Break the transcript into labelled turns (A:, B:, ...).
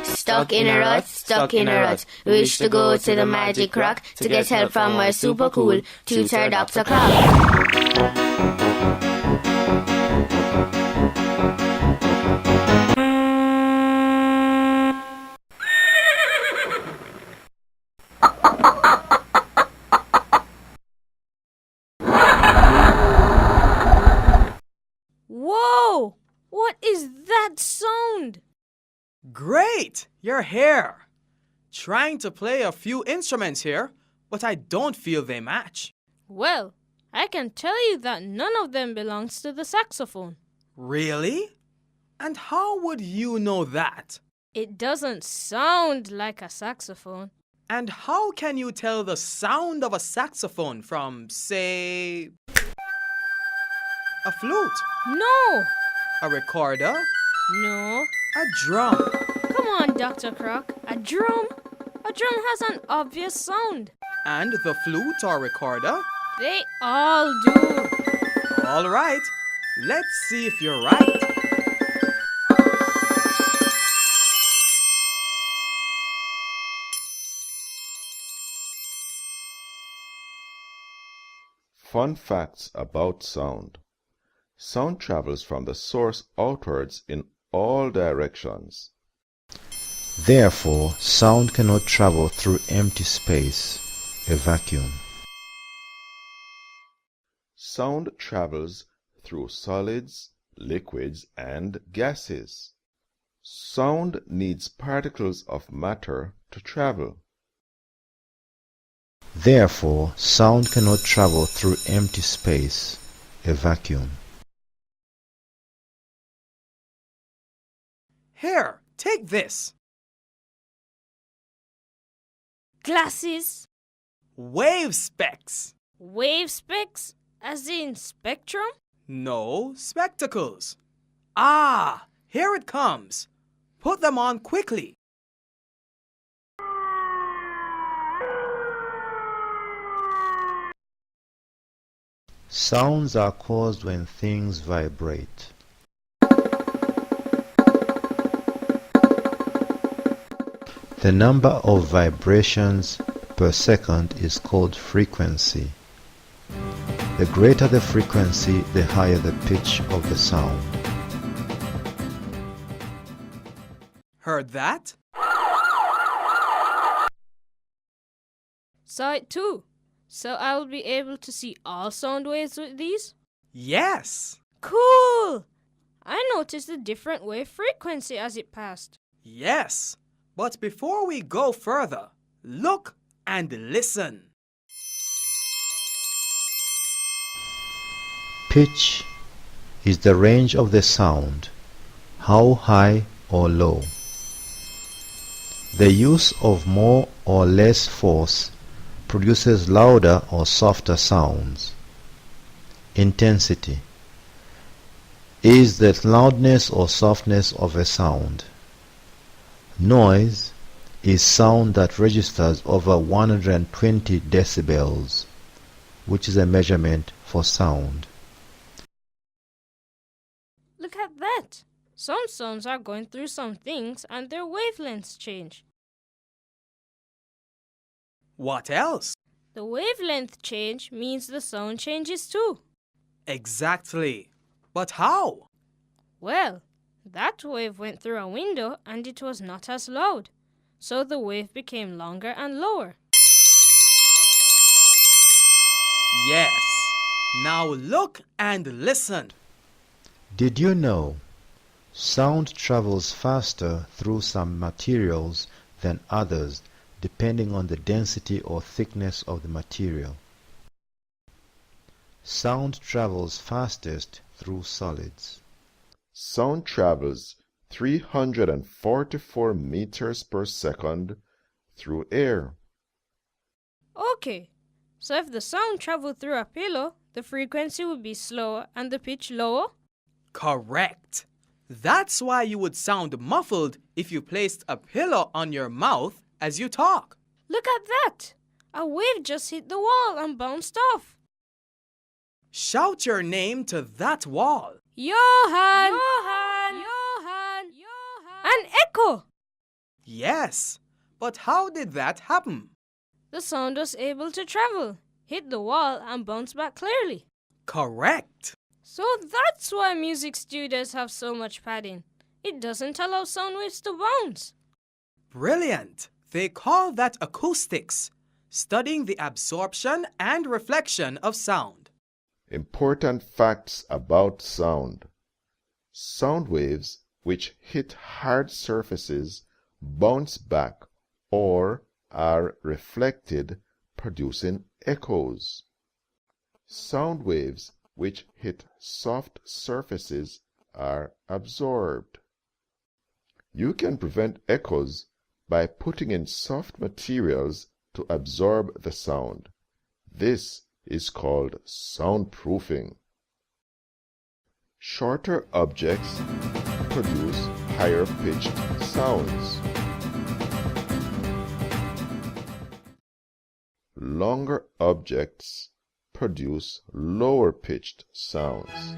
A: Stuck in a rut, stuck in a rut. Wish to go to the magic rock to get help from our super cool tutor Dr. Croc.
B: Whoa! What is that sound?
C: Great! You're here. Trying to play a few instruments here, but I don't feel they match.
B: Well, I can tell you that none of them belongs to the saxophone.
C: Really? And how would you know that?
B: It doesn't sound like a saxophone.
C: And how can you tell the sound of a saxophone from, say, a flute,
B: No!
C: a recorder,
B: No.
C: a drum?
B: Come on, Dr. Croc. A drum? A drum has an obvious sound.
C: And the flute or recorder?
B: They all do.
C: All right, let's see if you're right.
D: Fun facts about sound. Sound travels from the source outwards in all directions.
E: Therefore, sound cannot travel through empty space, a vacuum.
D: Sound travels through solids, liquids, and gases. Sound needs particles of matter to travel.
E: Therefore, sound cannot travel through empty space, a vacuum.
C: Here, take this.
B: Glasses.
C: Wave specs.
B: Wave specs? As in spectrum?
C: No, spectacles. Ah, here it comes. Put them on quickly.
E: Sounds are caused when things vibrate. The number of vibrations per second is called frequency. The greater the frequency, the higher the pitch of the sound.
C: Heard that?
B: Saw it too. So I will be able to see all sound waves with these?
C: Yes.
B: Cool! I noticed a different wave frequency as it passed.
C: Yes. But before we go further, look and listen.
E: Pitch is the range of the sound, how high or low. The use of more or less force produces louder or softer sounds. Intensity is the loudness or softness of a sound. Noise is sound that registers over 120 decibels, which is a measurement for sound.
B: Look at that! Some sounds are going through some things and their wavelengths change.
C: What else?
B: The wavelength change means the sound changes too.
C: Exactly. But how?
B: Well, that wave went through a window and it was not as loud, so the wave became longer and lower.
C: Yes. Now look and listen.
E: Did you know sound travels faster through some materials than others depending on the density or thickness of the material? Sound travels fastest through solids.
D: Sound travels 344 meters per second through air.
B: Okay, so if the sound traveled through a pillow, the frequency would be slower and the pitch lower?
C: Correct. That's why you would sound muffled if you placed a pillow on your mouth as you talk.
B: Look at that! A wave just hit the wall and bounced off.
C: Shout your name to that wall.
B: Johan! Johan! Johan! Johan! An echo!
C: Yes, but how did that happen?
B: The sound was able to travel, hit the wall, and bounce back clearly.
C: Correct.
B: So that's why music studios have so much padding. It doesn't allow sound waves to bounce.
C: Brilliant. They call that acoustics, studying the absorption and reflection of sound.
D: Important facts about sound. Sound waves which hit hard surfaces bounce back or are reflected, producing echoes. Sound waves which hit soft surfaces are absorbed. You can prevent echoes by putting in soft materials to absorb the sound. This is called soundproofing. Shorter objects produce higher pitched sounds. Longer objects produce lower pitched sounds.